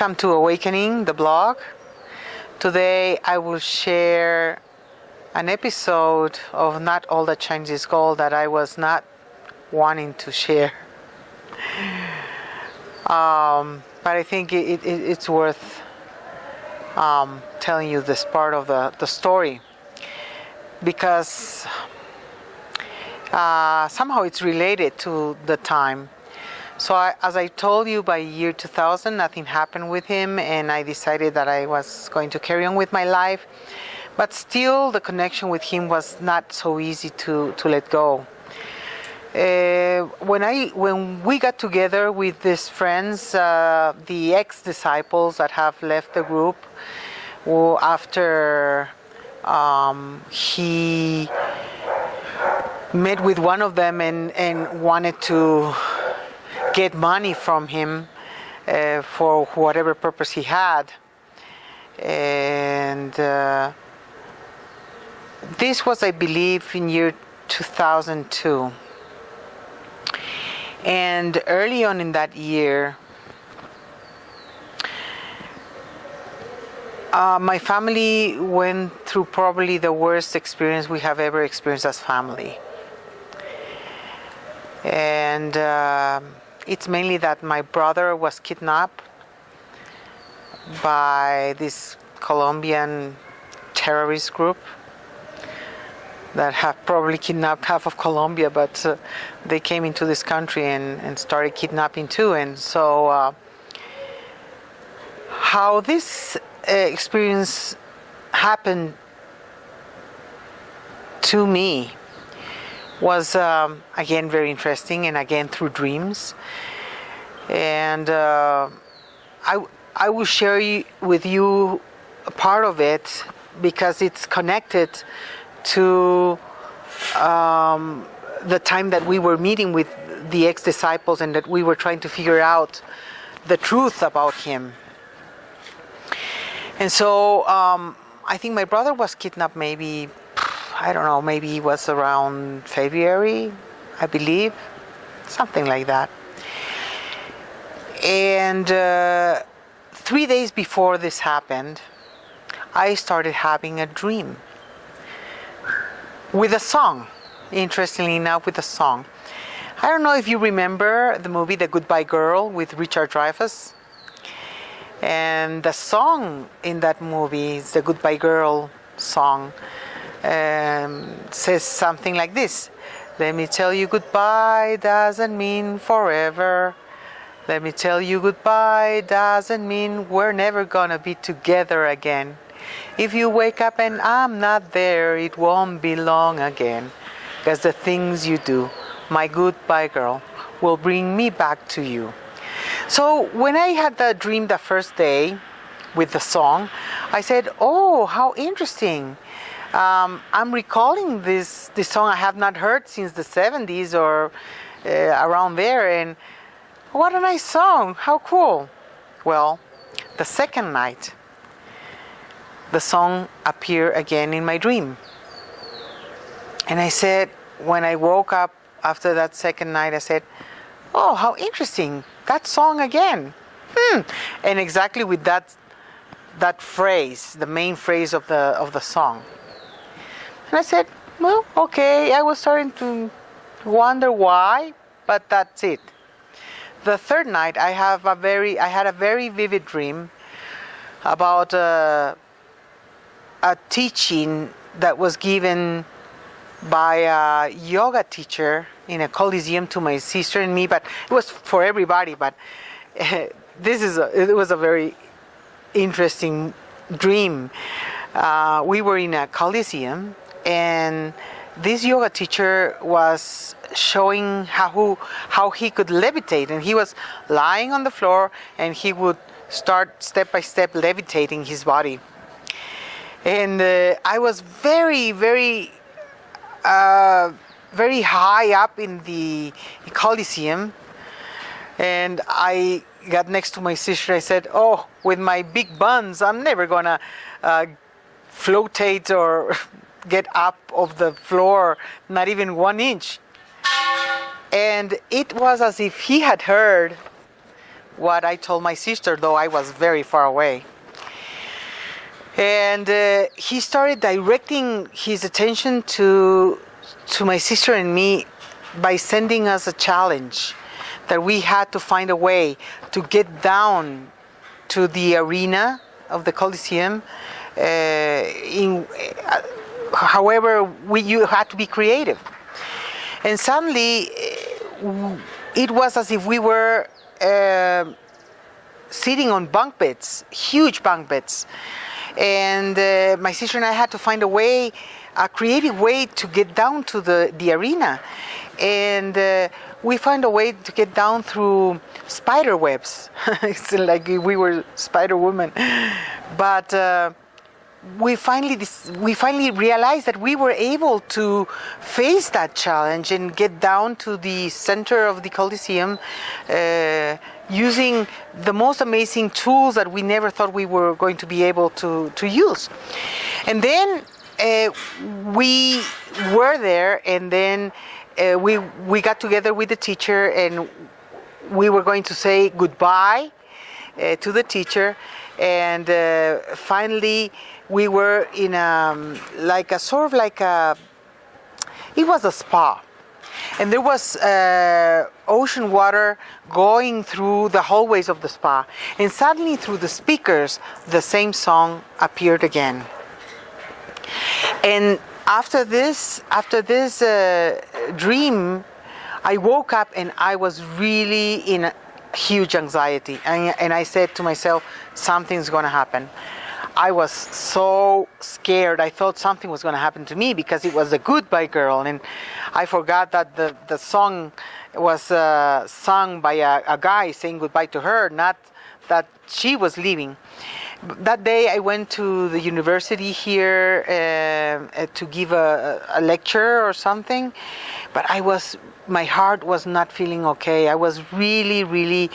Welcome to Awakening, the blog. Today I will share an episode of Not All That Shines is Gold that I was not wanting to share. But I think it's worth telling you this part of the story because somehow it's related to the time. So as I told you, by year 2000, nothing happened with him, and I decided that I was going to carry on with my life. But still, the connection with him was not so easy to let go. When we got together with these friends, the ex-disciples that have left the group, after he met with one of them and wanted to get money from him for whatever purpose he had. And this was, I believe, in year 2002. And early on in that year, my family went through probably the worst experience we have ever experienced as family. And it's mainly that my brother was kidnapped by this Colombian terrorist group that have probably kidnapped half of Colombia, but they came into this country and started kidnapping too. And so how this experience happened to me was again very interesting, and again through dreams. And I will share with you a part of it because it's connected to the time that we were meeting with the ex-disciples and that we were trying to figure out the truth about him. And so I think my brother was kidnapped maybe it was around February, I believe, something like that. And 3 days before this happened, I started having a dream with a song, interestingly enough, with a song. I don't know if you remember the movie The Goodbye Girl with Richard Dreyfuss. And the song in that movie is the Goodbye Girl song. Says something like this: let me tell you goodbye doesn't mean forever. Let me tell you goodbye doesn't mean we're never gonna be together again. If you wake up and I'm not there, it won't be long again. Because the things you do, my goodbye girl, will bring me back to you. So when I had that dream the first day with the song, I said, oh, how interesting. I'm recalling this song I have not heard since the 70s or around there, and what a nice song, how cool. Well, the second night, the song appeared again in my dream. And I said, when I woke up after that second night, I said, oh, how interesting, that song again. And exactly with that phrase, the main phrase of the song. And I said, well, okay, I was starting to wonder why, but that's it. The third night, I had a very vivid dream about a teaching that was given by a yoga teacher in a coliseum to my sister and me, but it was for everybody. But it was a very interesting dream. We were in a coliseum, and this yoga teacher was showing how he could levitate, and he was lying on the floor and he would start step by step levitating his body. And I was very, very very high up in the coliseum, and I got next to my sister. I said, oh, with my big buns, I'm never gonna floatate or get up off the floor, not even 1 inch. And it was as if he had heard what I told my sister, though I was very far away. And he started directing his attention to my sister and me by sending us a challenge that we had to find a way to get down to the arena of the Coliseum. However, you had to be creative. And suddenly, it was as if we were sitting on bunk beds, huge bunk beds. And my sister and I had to find a creative way to get down to the arena. And we found a way to get down through spider webs. It's like we were Spider Woman. But we finally realized that we were able to face that challenge and get down to the center of the Coliseum using the most amazing tools that we never thought we were going to be able to use. And then we were there, and then we got together with the teacher, and we were going to say goodbye to the teacher. And finally, we were in it was a spa. And there was ocean water going through the hallways of the spa. And suddenly, through the speakers, the same song appeared again. And after this dream, I woke up and I was really in huge anxiety. And I said to myself, something's going to happen. I was so scared. I thought something was going to happen to me because it was a goodbye girl. And I forgot that the song was sung by a guy saying goodbye to her, not that she was leaving. That day I went to the university here to give a lecture or something, but my heart was not feeling okay. I was really, really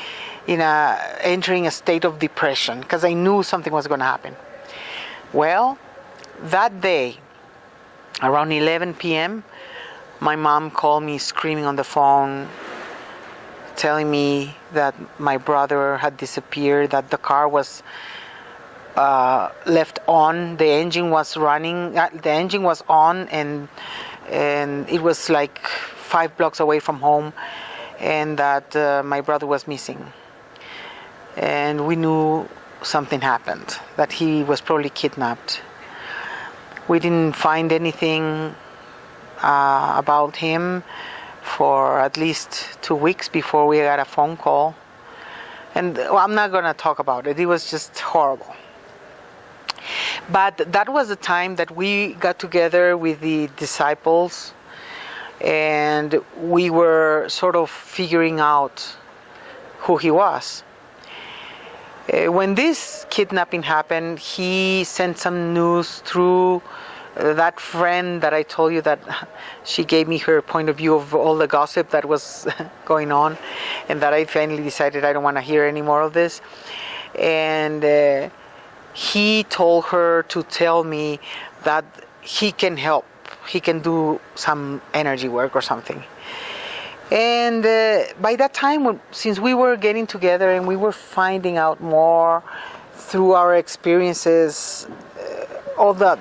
entering a state of depression because I knew something was going to happen. Well, that day, around 11 p.m., my mom called me screaming on the phone, telling me that my brother had disappeared, that the car was left on, the engine was running, the engine was on, and it was like 5 blocks away from home, and that my brother was missing. And we knew something happened, that he was probably kidnapped. We didn't find anything about him for at least 2 weeks before we got a phone call. And I'm not going to talk about it. It was just horrible. But that was the time that we got together with the disciples, and we were sort of figuring out who he was. When this kidnapping happened, he sent some news through that friend that I told you that she gave me her point of view of all the gossip that was going on, and that I finally decided I don't want to hear any more of this. And he told her to tell me that he can help. He can do some energy work or something. And by that time, since we were getting together and we were finding out more through our experiences, all the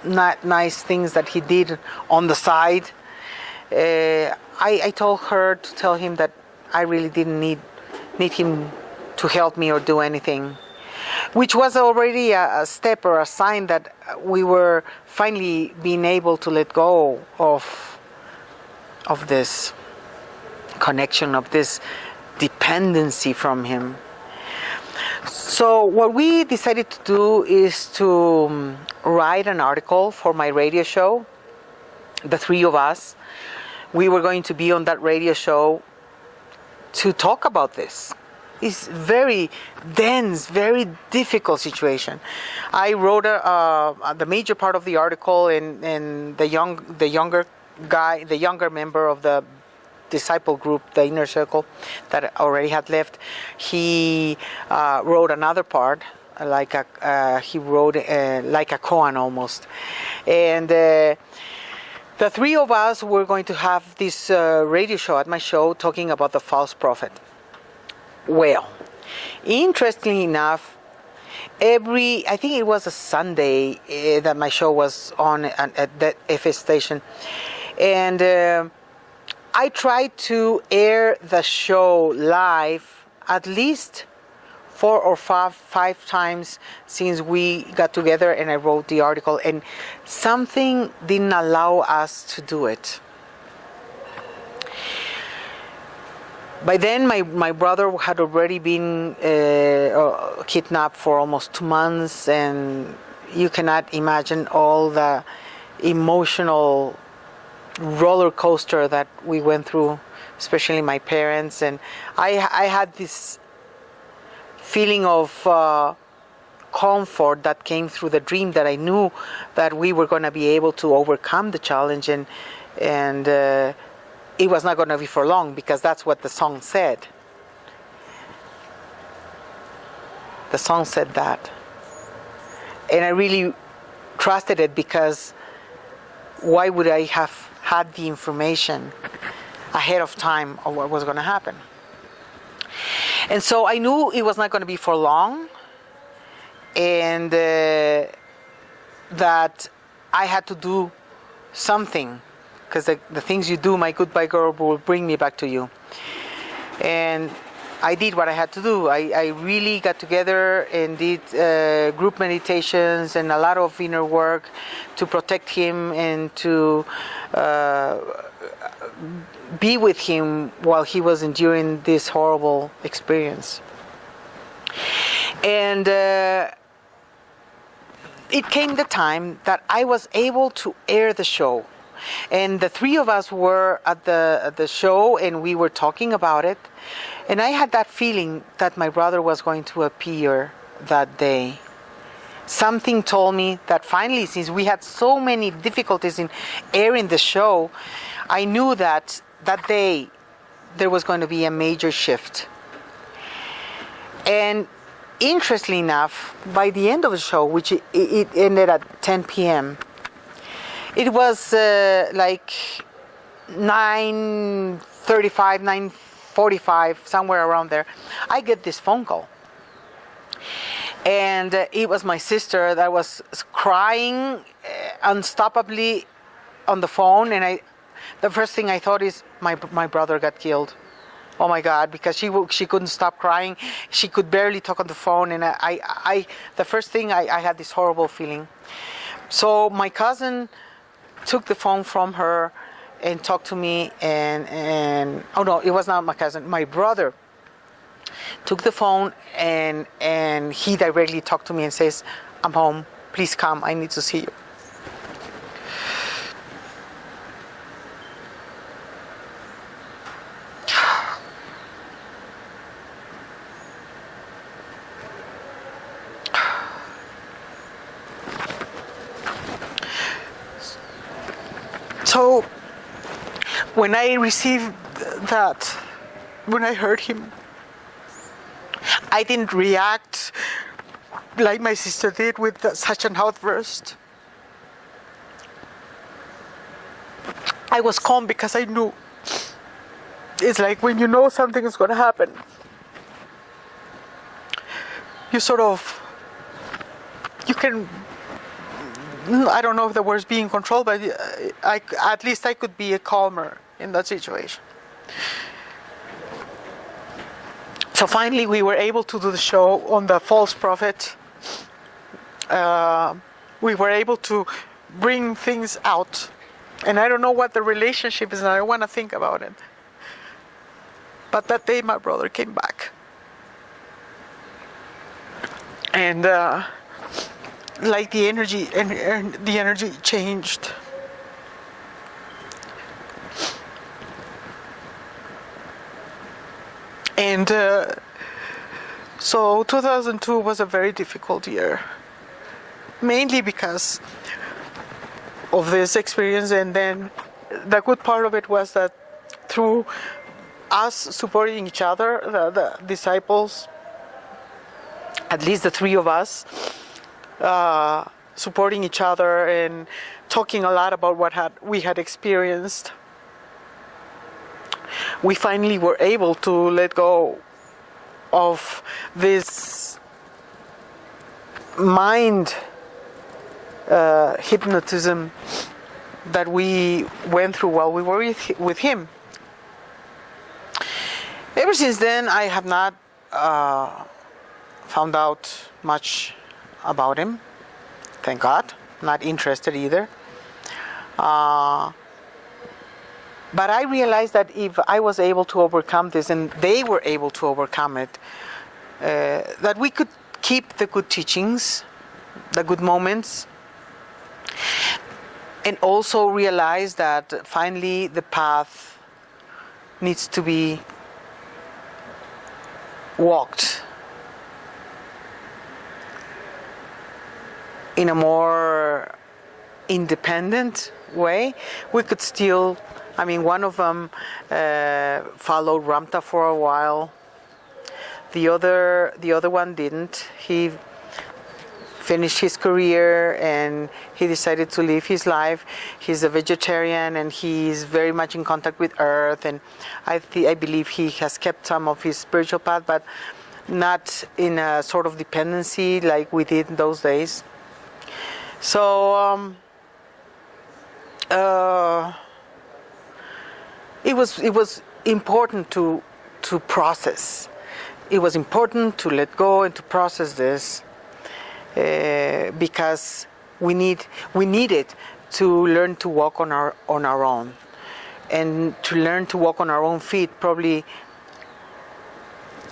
not nice things that he did on the side, I told her to tell him that I really didn't need him to help me or do anything, which was already a step or a sign that we were finally being able to let go of this connection, of this dependency from him. So what we decided to do is to write an article for my radio show. The three of us, we were going to be on that radio show to talk about this. It's very dense, very difficult situation. I wrote the major part of the article, and the younger member of the disciple group, the inner circle, that already had left, he wrote another part, like a koan almost. And the three of us were going to have this radio show at my show talking about the false prophet. Well, Interestingly enough, I think it was a Sunday that my show was on at that FS station, and I tried to air the show live at least 4 or 5 times since we got together and I wrote the article, and something didn't allow us to do it. By then, my brother had already been kidnapped for almost 2 months, and you cannot imagine all the emotional roller coaster that we went through, especially my parents. And I had this feeling of comfort that came through the dream, that I knew that we were going to be able to overcome the challenge, and it was not going to be for long, because that's what the song said. The song said that. And I really trusted it, because why would I have had the information ahead of time of what was going to happen? And so I knew it was not going to be for long, and that I had to do something, because the things you do, my goodbye girl, will bring me back to you. And I did what I had to do. I really got together and did group meditations and a lot of inner work to protect him and to be with him while he was enduring this horrible experience. And it came the time that I was able to air the show. And the three of us were at the show, and we were talking about it. And I had that feeling that my brother was going to appear that day. Something told me that finally, since we had so many difficulties in airing the show, I knew that that day there was going to be a major shift. And interestingly enough, by the end of the show, which it ended at 10 p.m., it was like 9:35, 9:45, somewhere around there. I get this phone call. And it was my sister that was crying unstoppably on the phone. And the first thing I thought is, my brother got killed. Oh my God, because she couldn't stop crying. She could barely talk on the phone. And the first thing, I had this horrible feeling. So my cousin took the phone from her and talked to me, and oh no, it was not my cousin, my brother took the phone, and he directly talked to me and says, "I'm home, please come, I need to see you." So when I received that, when I heard him, I didn't react like my sister did with such an outburst. I was calm because I knew. It's like when you know something is going to happen, you can, I don't know if the word's being controlled, but at least I could be a calmer in that situation. So finally we were able to do the show on the false prophet. We were able to bring things out. And I don't know what the relationship is, and I don't want to think about it. But that day my brother came back. And like the energy changed. And so 2002 was a very difficult year, mainly because of this experience. And then the good part of it was that through us supporting each other, the disciples, at least the three of us, supporting each other and talking a lot about what we had experienced, we finally were able to let go of this mind hypnotism that we went through while we were with him. Ever since then, I have not found out much about him. Thank God. Not interested either. But I realized that if I was able to overcome this, and they were able to overcome it, that we could keep the good teachings, the good moments, and also realize that finally the path needs to be walked in a more independent way. We could still, one of them followed Ramta for a while. The other one didn't. He finished his career and he decided to live his life. He's a vegetarian and he's very much in contact with earth, and I believe he has kept some of his spiritual path, but not in a sort of dependency like we did in those days. So it was important to process. It was important to let go and to process this. Because we needed to learn to walk on our own, and to learn to walk on our own feet. Probably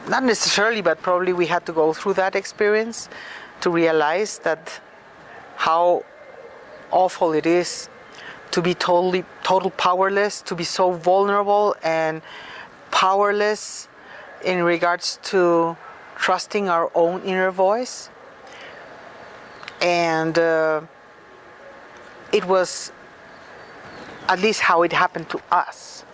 not necessarily, but probably we had to go through that experience to realize that how awful it is to be total powerless, to be so vulnerable and powerless in regards to trusting our own inner voice. And it was at least how it happened to us.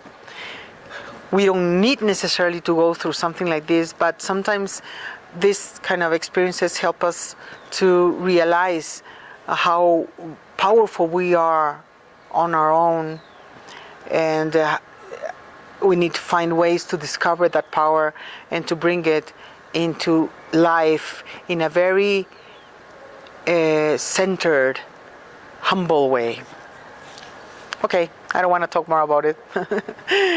We don't need necessarily to go through something like this, but sometimes this kind of experiences help us to realize how powerful we are on our own, and we need to find ways to discover that power and to bring it into life in a very centered, humble way. Okay, I don't want to talk more about it.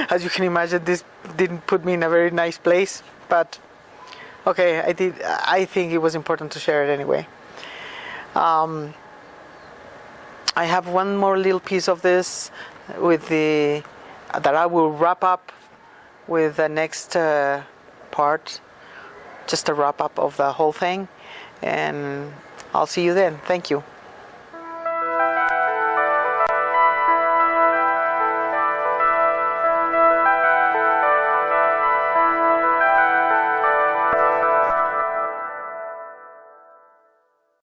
As you can imagine, this didn't put me in a very nice place, but okay, I think it was important to share it anyway. I have one more little piece of this that I will wrap up with the next part, just a wrap up of the whole thing, and I'll see you then. Thank you.